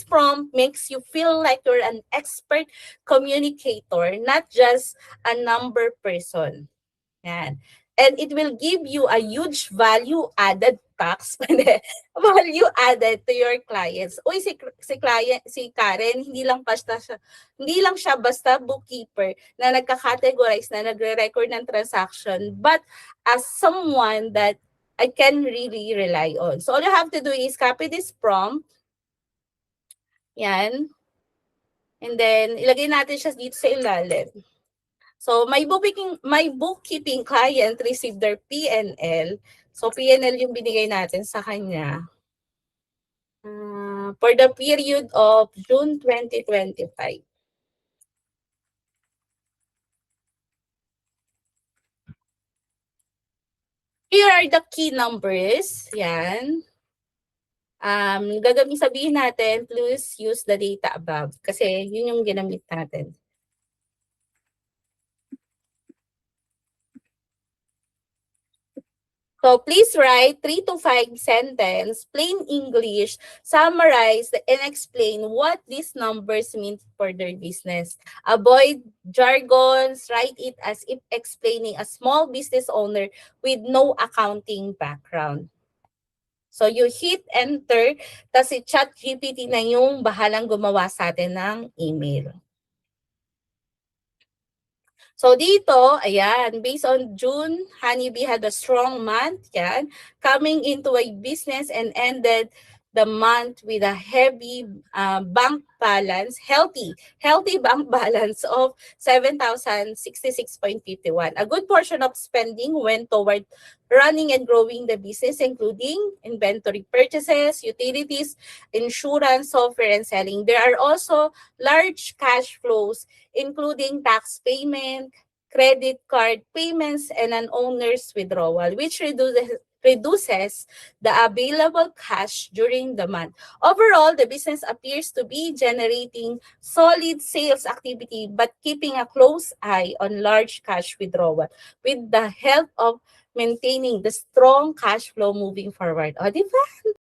prompt makes you feel like you're an expert communicator, not just a number person. Yan. And it will give you a huge value added tax, value added to your clients. Uy, si Karen, hindi lang siya basta bookkeeper na nagka-categorize, na nagre-record ng transaction, but as someone that I can really rely on. So all you have to do is copy this prompt. Yan. And then, ilagay natin siya dito sa ilalim. So, my bookkeeping client received their P&L. So, P&L yung binigay natin sa kanya for the period of June 2025. Here are the key numbers. Yan. Sabihin natin, please use the data above. Kasi yun yung ginamit natin. So please write 3 to 5 sentences, plain English, summarize and explain what these numbers mean for their business. Avoid jargons, write it as if explaining a small business owner with no accounting background. So you hit enter, tapos si ChatGPT na yung bahalang gumawa sa atin ng email. So dito, ayan, based on June, Honeybee had a strong month, yan, coming into a business and ended the month with a heavy bank balance, healthy bank balance of 7,066.51. A good portion of spending went toward running and growing the business, including inventory purchases, utilities, insurance, software, and selling. There are also large cash flows, including tax payment, credit card payments, and an owner's withdrawal, which reduces the available cash during the month. Overall, the business appears to be generating solid sales activity but keeping a close eye on large cash withdrawal with the help of maintaining the strong cash flow moving forward. O, di ba?